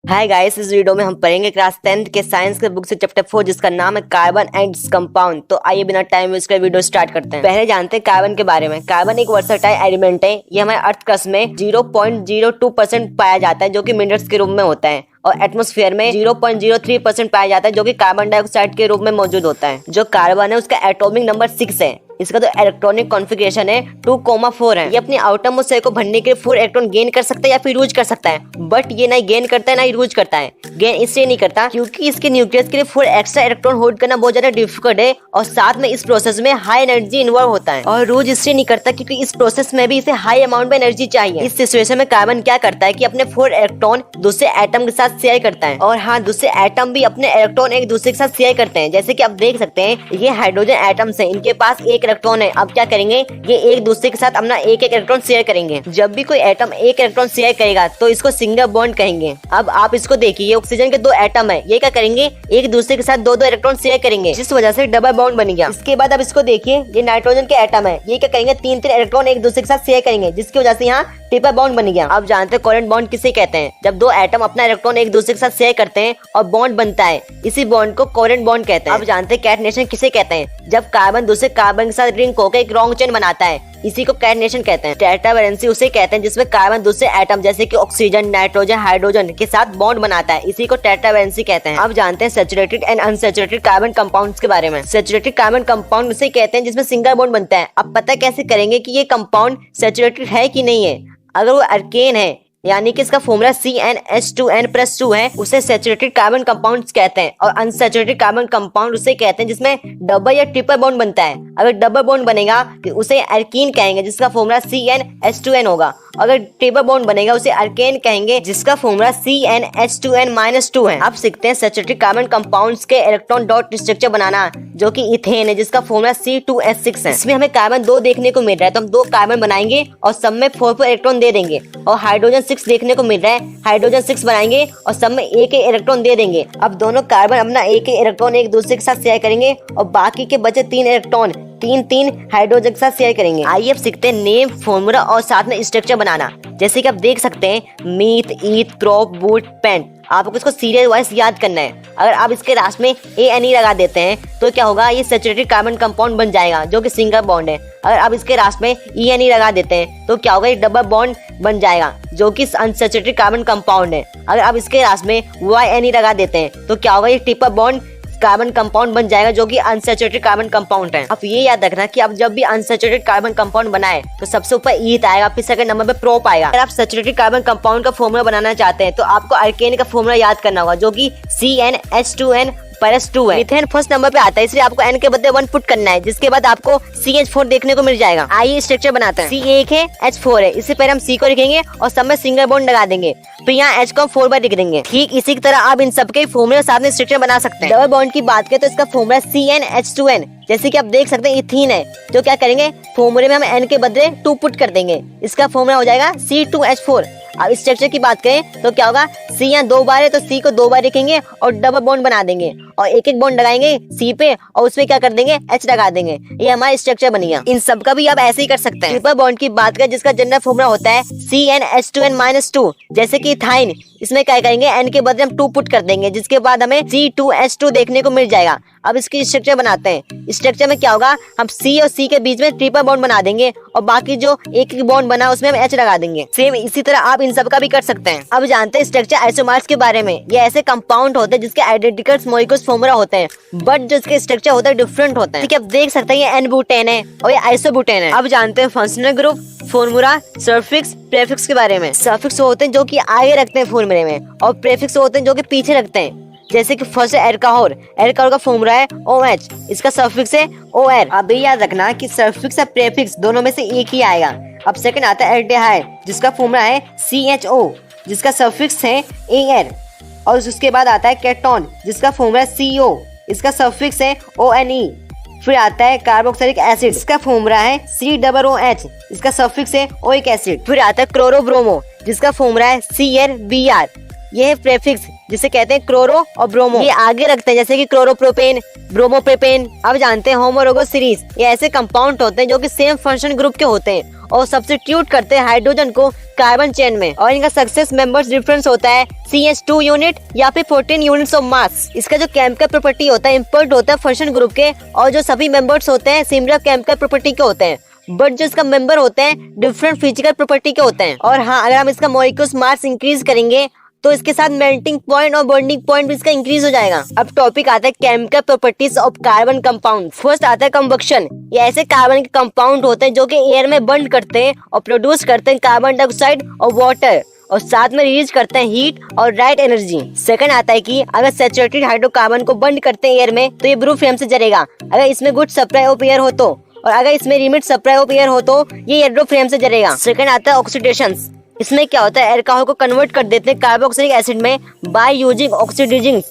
Hi guys, इस video में हम पढ़ेंगे क्लास 10th के साइंस के बुक से चैप्टर 4 जिसका नाम है कार्बन एंड इट्स कंपाउंड। तो आइए बिना टाइम वेस्ट कर वीडियो स्टार्ट करते हैं। पहले जानते हैं कार्बन के बारे में। कार्बन एक वर्सटाइल एलिमेंट है। ये हमारे अर्थ क्रस्ट में 0.02% पाया जाता है जो कि मिनरल्स के रूप में होता है, और एटमॉस्फेयर में 0.03% पाया जाता है जो कि कार्बन डाइऑक्साइड के रूप में मौजूद होता है। जो कार्बन है उसका एटॉमिक नंबर 6 है। इसका जो इलेक्ट्रॉनिक कॉन्फ़िगरेशन है 2,4 है। ये अपनी आउटर मोस्ट शेल को भरने के लिए 4 इलेक्ट्रॉन गेन कर सकता है या फिर यूज कर सकता है, बट ये ना गेन करता है ना यूज करता है। गेन इसलिए नहीं करता क्योंकि इसके न्यूक्लियस के लिए 4 एक्स्ट्रा इलेक्ट्रॉन होल्ड करना बहुत ज्यादा डिफिकल्ट है, और साथ में इस प्रोसेस में हाई एनर्जी इन्वॉल्व होता है। और यूज इसलिए नहीं करता क्योंकि इस प्रोसेस में भी इसे हाई अमाउंट में एनर्जी चाहिए। इस सिचुएशन में कार्बन क्या करता है कि अपने 4 इलेक्ट्रॉन दूसरे एटम के साथ शेयर करता है, और हाँ, दूसरे एटम भी अपने इलेक्ट्रॉन एक दूसरे के साथ शेयर करते हैं। जैसे कि आप देख सकते हैं ये हाइड्रोजन एटम्स हैं, इनके पास एक इलेक्ट्रॉन है। अब क्या करेंगे, ये एक दूसरे के साथ अपना एक इलेक्ट्रॉन शेयर करेंगे। जब भी कोई एटम एक इलेक्ट्रॉन शेयर करेगा तो इसको सिंगल बॉन्ड कहेंगे। अब आप इसको देखिए, ये ऑक्सीजन के 2 एटम है, ये क्या करेंगे, एक दूसरे के साथ 2-2 इलेक्ट्रॉन शेयर करेंगे, जिस वजह से डबल बॉन्ड बन गया। इसके बाद अब इसको देखिए, ये नाइट्रोजन के एटम है, ये क्या करेंगे, 3-3 इलेक्ट्रॉन एक दूसरे के साथ शेयर करेंगे, जिसकी वजह से यहाँ ट्रिपल बॉन्ड बन गया। अब जानते हैं कोवेलेंट बॉन्ड किसे कहते हैं। जब 2 एटम अपना इलेक्ट्रॉन एक दूसरे के साथ शेयर करते हैं और बॉन्ड बनता है, इसी बॉन्ड को कोवेलेंट बॉन्ड कहते हैं। अब जानते हैं कैटनेशन किसे कहते हैं। जब कार्बन दूसरे कार्बन के साथ लिंक होकर एक लॉन्ग चेन बनाता है, इसी को कैटनेशन कहते हैं। टेट्रावैलेंसी उसे कहते हैं जिसमें कार्बन दूसरे एटम जैसे कि ऑक्सीजन, नाइट्रोजन, हाइड्रोजन के साथ बॉन्ड बनाता है, इसी को टेट्रावैलेंसी कहते हैं। अब जानते हैं saturated and unsaturated carbon compounds के बारे में। सैचुरेटेड कार्बन कंपाउंड उसे कहते हैं जिसमें सिंगल बॉन्ड बनता है। अब पता कैसे करेंगे कि ये कंपाउंड सैचुरेटेड है कि नहीं है। अगर वो अल्केन है, यानी कि इसका फॉर्मूला CnH2n+2 है, उसे सैचुरेटेड कार्बन कंपाउंड्स कहते हैं। और अनसैचुरेटेड कार्बन कंपाउंड उसे कहते हैं जिसमें डबल या ट्रिपल बॉन्ड बनता है। अगर डबल बॉन्ड बनेगा तो उसे अल्कीन कहेंगे जिसका फॉर्मूला CnH2n होगा। अगर ट्रिपल बॉन्ड बनेगा उसे अल्केन कहेंगे जिसका फॉर्मूला CnH2n-2 है। अब सीखते हैं सैचुरेटेड कार्बन कंपाउंड्स के इलेक्ट्रॉन डॉट स्ट्रक्चर बनाना, जो कि इथेन है जिसका फॉर्मूला C2H6 है। इसमें हमें कार्बन 2 देखने को मिल रहा है, तो हम 2 कार्बन बनाएंगे और सब में 4 इलेक्ट्रॉन दे देंगे। और हाइड्रोजन 6 देखने को मिल रहा है, हाइड्रोजन 6 बनाएंगे और सब में एक इलेक्ट्रॉन दे देंगे। अब दोनों कार्बन अपना एक इलेक्ट्रॉन एक दूसरे के साथ शेयर करेंगे और बाकी के बचे 3 इलेक्ट्रॉन 3-3 हाइड्रोजन के साथ शेयर करेंगे। आइए अब सीखते हैं नेम, फॉर्मूला और साथ में स्ट्रक्चर बनाना। जैसे कि आप देख सकते हैं मीथ, ईथ, क्रॉप, वुड, पेंट। आपको इसको सीरियल वाइज याद करना है। अगर आप इसके लास्ट में ANE लगा देते हैं तो क्या होगा, ये सैचुरेटेड कार्बन कंपाउंड बन जाएगा जो कि सिंगल बॉन्ड है। अगर आप इसके लास्ट में ENE लगा देते हैं तो क्या होगा, ये डबल बॉन्ड बन जाएगा जो कि अनसैचुरेटेड कार्बन कंपाउंड है। अगर आप इसके लास्ट में YNE लगा देते हैं तो क्या होगा, ये ट्रिपल बॉन्ड कार्बन कंपाउंड बन जाएगा जो कि अनसैचुरेटेड कार्बन कंपाउंड है। अब ये याद रखना कि आप जब भी अनसैचुरेटेड कार्बन कंपाउंड बनाए तो सबसे ऊपर ईथ आएगा, फिर सेकंड नंबर पे प्रोप आएगा। अगर आप सैचुरेटेड कार्बन कंपाउंड का फॉर्मूला बनाना चाहते हैं तो आपको अल्केन का फॉर्मूला याद करना होगा जो कि CnH2n+2 है। मीथेन फर्स्ट नंबर पे आता है, इसलिए आपको N के बदले 1 पुट करना है, जिसके बाद आपको CH4 देखने को मिल जाएगा। आइए स्ट्रक्चर बनाते हैं। C1 है, H4 है। इससे पहले हम C को लिखेंगे और सब में सिंगल बॉन्ड लगा देंगे, फिर यहाँ H को 4 बार लिख देंगे। ठीक इसी की तरह आप इन सबके फॉर्मूले साथ में स्ट्रक्चर बना सकते हैं। डबल बॉन्ड की बात करें तो इसका फॉर्मूला CnH2n, जैसे कि आप देख सकते हैं इथीन है, तो क्या करेंगे, फॉर्मूले में हम N के बदले 2 पुट कर देंगे, इसका फॉर्मूला हो जाएगा C2H4। अब स्ट्रक्चर की बात करें तो क्या होगा, C यहाँ 2 बार है तो C को 2 बार लिखेंगे और डबल बॉन्ड बना देंगे और एक बॉन्ड लगाएंगे C पे और उसमें क्या कर देंगे, H लगा देंगे। ये हमारा स्ट्रक्चर बन गया। इन सब का भी आप ऐसे ही कर सकते हैं। ट्रिपल बॉन्ड की बात करें जिसका जनरल फॉर्मूला होता है CnH2n-2, जैसे कि इथाइन, इसमें क्या करेंगे, N के बदले हम 2 पुट कर देंगे, जिसके बाद हमें C2H2 देखने को मिल जाएगा। अब इसकी स्ट्रक्चर बनाते हैं। स्ट्रक्चर में क्या होगा, हम C और C के बीच में ट्रिपल बॉन्ड बना देंगे और बाकी जो एक बॉन्ड बना उसमें हम H लगा देंगे। सेम इसी तरह आप इन सब का भी कर सकते हैं। अब जानते हैं स्ट्रक्चर आइसोमर्स के बारे में। ये ऐसे कंपाउंड होते हैं जिसके आइडेंटिकल मॉलिक्यूल्स फॉर्मूला होते हैं, बट जो इसके स्ट्रक्चर होता है डिफरेंट होते हैं। ठीक है, आप देख सकते हैं ये N-ब्यूटेन है और ये आइसोब्यूटेन है। अब जानते हैं functional group, formula, suffix, prefix के बारे में। सफिक्स होते हैं जो कि आगे रखते हैं फॉर्मूले में, और प्रीफिक्स होते हैं जो कि पीछे रखते हैं। जैसे कि फर्स्ट है एल्कोहल, एल्कोहल का फॉर्मूला है OH, इसका सफिक्स है OR। अब ये याद रखना कि सफिक्स और प्रीफिक्स दोनों में से एक ही आएगा। अब सेकंड आता है एल्डिहाइड, जिसका फॉर्मूला है CHO, जिसका सफिक्स है AR। और उसके बाद आता है केटोन, जिसका फॉर्मूला CO, इसका सफिक्स है ONE। फिर आता है कार्बोक्सिलिक एसिड, इसका फॉर्मूला है COOH, इसका सफिक्स है ओइक एसिड। फिर आता है क्लोरोब्रोमो, जिसका फॉर्मूला है CrBr। ये है प्रीफिक्स, जिसे कहते हैं क्लोरो और ब्रोमो, ये आगे रखते हैं, जैसे कि क्लोरोप्रोपेन, ब्रोमोप्रोपेन। अब जानते हैं होमोलोगस सीरीज, ये ऐसे कंपाउंड होते हैं जो कि सेम फंक्शन ग्रुप के होते हैं और सब्स्टिट्यूट करते हैं हाइड्रोजन को कार्बन चेन में, और इनका सक्सेस मेंबर्स डिफरेंस होता है CH2 यूनिट या फिर 14 यूनिट्स ऑफ मास। इसका जो केमिकल प्रॉपर्टी होता है इम्पोर्ट होता है फंक्शन ग्रुप के, और जो सभी मेंबर्स होते हैं सिमिलर केमिकल प्रॉपर्टी के होते हैं, बट जो इसका मेंबर होते हैं डिफरेंट फिजिकल प्रॉपर्टी के होते हैं। और हाँ, अगर हम इसका मॉलिक्यूल्स मास इंक्रीज करेंगे तो इसके साथ मेल्टिंग पॉइंट और बॉन्डिंग पॉइंट भी इसका इंक्रीज हो जाएगा। अब टॉपिक आता है chemical properties of carbon compound. First आता है कंबक्शन। ये ऐसे कार्बन के कंपाउंड होते हैं जो कि एयर में बर्न करते हैं और प्रोड्यूस करते हैं कार्बन डाइऑक्साइड और वाटर, और साथ में रिलीज करते हैं हीट और राइट एनर्जी। सेकंड आता है कि अगर सैचुरेटेड हाइड्रोकार्बन को बर्न करते हैं एयर में तो ये ब्रू फ्लेम से जलेगा, अगर इसमें गुड सप्लाई ऑफ एयर हो तो, और अगर इसमें लिमिट सप्लाई ऑफ एयर हो तो ये येलो फ्लेम से जलेगा। सेकंड आता है ऑक्सीडेशन। इसमें क्या होता है, अल्कोहल को कन्वर्ट कर देते हैं कार्बोक्सिलिक एसिड में बाय यूजिंग ऑक्सीडाइजिंग,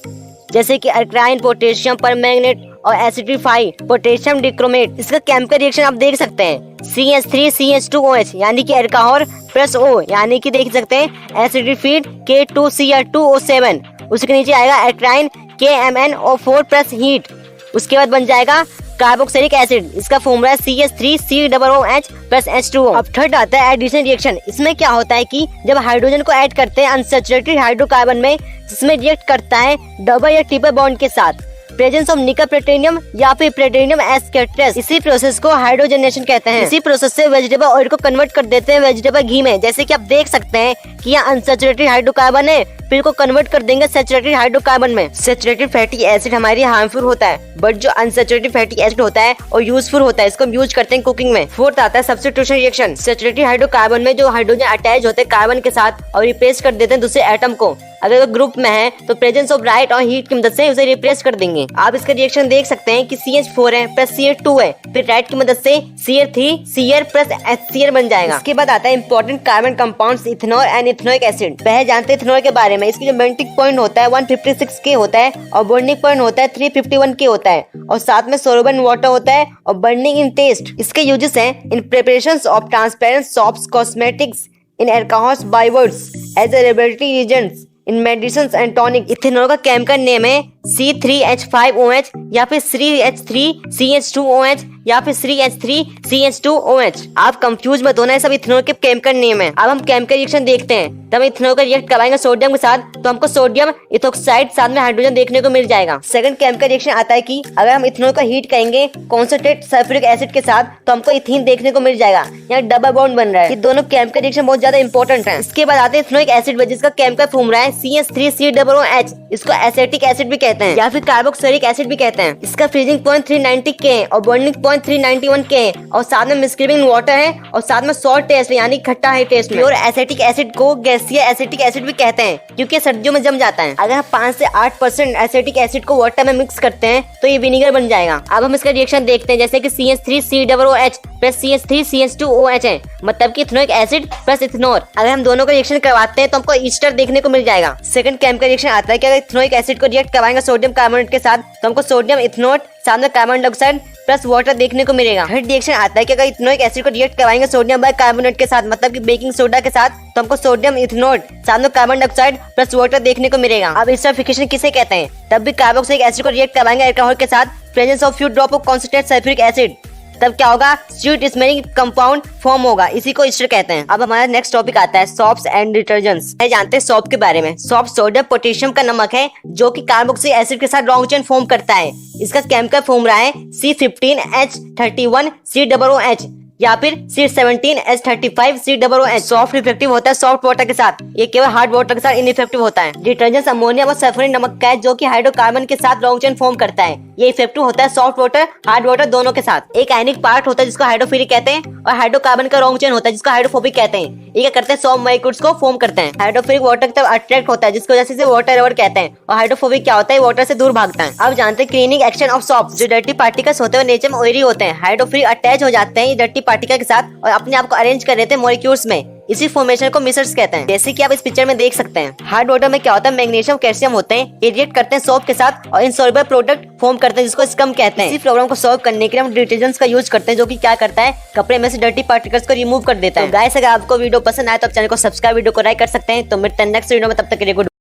जैसे कि अल्कलाइन पोटेशियम परमैंगनेट और एसिडिफाई पोटेशियम डिक्रोमेट। इसका केमिकल रिएक्शन आप देख सकते हैं CH3CH2OH यानी कि अल्कोहल प्लस O यानी कि देख सकते हैं एसिडिफाइड K2Cr2O7, उसके नीचे आएगा अल्कलाइन KMnO4 प्लस हीट, उसके बाद बन जाएगा कार्बोक्सिलिक एसिड। इसका फॉर्मूला है CH3COOH प्लस H2O। अब थर्ड आता है एडिशन रिएक्शन। इसमें क्या होता है कि जब हाइड्रोजन को ऐड करते हैं अनसैचुरेटेड हाइड्रोकार्बन में, जिसमें रिएक्ट करता है डबल या ट्रिपल बॉन्ड के साथ, प्रेजेंस ऑफ निकल प्लेटिनियम या फिर प्लेटिनियम एस कैटलिस्ट। इसी प्रोसेस को हाइड्रोजनेशन कहते हैं। इसी प्रोसेस से वेजिटेबल ऑयल को कन्वर्ट कर देते हैं वेजिटेबल घी में, जैसे कि आप देख सकते हैं कि यहाँ अनसैचुरेटेड हाइड्रोकार्बन है, फिर को कन्वर्ट कर देंगे सैचुरेटेड हाइड्रोकार्बन में। सैचुरेटेड फैटी एसिड हमारे हार्मफुल होता है, बट जो अनसैचुरेटेड फैटी एसिड होता है और यूजफुल होता है, इसको हम यूज करते हैं कुकिंग में। फोर्थ आता है सब्स्टिट्यूशन रिएक्शन। सैचुरेटेड हाइड्रोकार्बन में जो हाइड्रोजन अटैच होते हैं कार्बन के साथ और रिप्लेस कर देते हैं दूसरे एटम को, अगर वो ग्रुप में है तो प्रेजेंस ऑफ राइट और हीट की मदद से उसे रिप्लेस कर देंगे। आप इसका रिएक्शन देख सकते हैं कि CH4 है प्लस Cl2 है, फिर राइट की मदद से Cl3Cl प्लस HCl बन जाएगा। इसके बाद आता है important carbon compounds ethanol and ethanoic acid. पहले जानते हैं इथेनॉल के बारे में। इसकी जो मेल्टिंग पॉइंट होता है 156 K होता है और बॉन्डिंग पॉइंट होता है 351 K होता है, और साथ में सोल्यूबल इन वाटर होता है और बर्निंग इन टेस्ट। इसके यूजेस हैं in preparations of transparent soaps, cosmetics, in alcohols, beverages, as a laboratory agents, in medicine and tonic. Ethanol का केमिकल नेम है C3H5OH या फिर 3H3CH2OH या फिर 3H3CH2OH। आप कंफ्यूज मत होना, ये सब इथेनॉल के केमिकल नेम है। अब हम केमिकल रिएक्शन देखते हैं। तब इथेनॉल का रिएक्ट करवाएंगे सोडियम के साथ तो हमको सोडियम इथोक्साइड साथ में हाइड्रोजन देखने को मिल जाएगा। सेकंड केमिकल रिएक्शन आता है कि अगर हम इथेनॉल का हीट करेंगे कॉन्सेंट्रेट सल्फ्यूरिक एसिड के साथ तो हमको इथीन देखने को मिल जाएगा। यहाँ डबल बॉन्ड बन रहा है। ये दोनों केमिकल रिएक्शन बहुत ज्यादा इंपॉर्टेंट है। इसके बाद आते हैं इथेनोइक एसिड, जिसका केमिकल फॉर्मूला है CH3COOH। इसको एसिटिक एसिड भी कहते हैं या फिर कार्बोक्सिलिक एसिड भी कहते हैं। इसका फ्रीजिंग पॉइंट 390 K और बॉन्डिंग पॉइंट 391 K, और साथ में मिस्क्रिबिंग वाटर है और साथ में सॉल्ट टेस्ट यानी खट्टा है टेस्ट में। और एसिटिक एसिड को गैसीय एसिटिक एसिड भी कहते हैं क्योंकि सर्दियों में जम जाता है। अगर हम 5 से 8% एसिटिक एसिड को वाटर में मिक्स करते हैं तो ये विनेगर बन जाएगा। अब हम इसका रिएक्शन देखते हैं, जैसे कि CH3COOH प्लस CH3CH2OH है, मतलब कि इथेनोइक एसिड प्लस इथेनॉल। अगर हम दोनों का रिएक्शन करवाते हैं तो हमको ईस्टर देखने को मिल जाएगा। सेकंड केमिकल रिएक्शन आता है कि अगर इथेनोइक एसिड को रिएक्ट करवाएंगे सोडियम कार्बोनेट के साथ तो हमको सोडियम इथेनॉल साथ में कार्बन डाइऑक्साइड प्लस वाटर देखने को मिलेगा। थर्ड रिएक्शन आता है कि अगर इथेनोइक एसिड को रिएक्ट करवाएंगे सोडियम बाई कार्बोनेट के साथ, मतलब कि बेकिंग सोडा के साथ, तो हमको सोडियम इथेनॉल साथ में कार्बन डाइऑक्साइड प्लस वाटर देखने को मिलेगा। अब एस्टरिफिकेशन किसे कहते हैं? तब भी कार्बोक्सिलिक एसिड को रिएक्ट करवाएंगे अल्कोहल के साथ, presence of few drop of concentrate sulphuric acid, तब क्या होगा? स्वीट स्मेलिंग कंपाउंड फॉर्म होगा, इसी को ईस्टर कहते हैं। अब हमारा नेक्स्ट टॉपिक आता है सोप्स एंड डिटर्जेंट्स। जानते हैं सोप के बारे में। सोप सोडियम पोटेशियम का नमक है जो कि कार्बोक्सिलिक एसिड के साथ लॉन्ग चेन फॉर्म करता है। इसका केमिकल फॉर्मूला है C15H31COOH या फिर C17H35COOH। सॉफ्ट इफेक्टिव होता है सॉफ्ट वाटर के साथ, ये केवल हार्ड वाटर के साथ इनइफेक्टिव होता है। डिटर्जेंट अमोनियम और सल्फ्यूरिक नमक का है जो कि हाइड्रोकार्बन के साथ लॉन्ग चेन फॉर्म करता है। ये इफेक्टिव होता है सॉफ्ट वाटर हार्ड वाटर दोनों के साथ। एक आयनिक पार्ट होता है जिसको हाइड्रोफिलिक कहते हैं और हाइड्रोकार्बन का लॉन्ग चेन होता है जिसको हाइड्रोफोबिक कहते हैं। ये क्या करते हैं? सॉल्ट मॉलिक्यूल्स को फॉर्म करते हैं। हाइड्रोफिलिक वाटर की तरफ अट्रैक्ट होता है जिसको वजह से वाटर लवर कहते हैं, और हाइड्रोफोबिक क्या होता है? वाटर से दूर भागता है। अब जानते हैं क्लीनिंग एक्शन ऑफ सोप। जो डर्टी पार्टिकल्स होते हैं नेचर में ऑयली होते हैं, हाइड्रोफिलिक अटैच हो जाते हैं डर्टी पार्टिकल के साथ और अपने आप को अरेंज कर लेते हैं मॉलिक्यूल्स में। इसी फॉर्मेशन को मिसर्स कहते हैं, जैसे कि आप इस पिक्चर में देख सकते हैं। हार्ड वाटर में क्या होता है? मैग्नीशियम कैल्शियम होते हैं, ये रिएक्ट करते हैं सोप के साथ और इनसॉल्युबल प्रोडक्ट फॉर्म करते हैं जिसको स्कम कहते हैं। इसी प्रॉब्लम को सॉल्व करने के लिए हम डिटर्जेंट्स का यूज करते हैं जो कि क्या करता है? कपड़े में से डर्टी पार्टिकल्स को रिमूव कर देता है। गाइस, अगर आपको वीडियो पसंद आए तो आप चैनल को सब्सक्राइब, वीडियो को लाइक कर सकते हैं। तो मिलते हैं नेक्स्ट वीडियो में, तब तक के लिए गुड।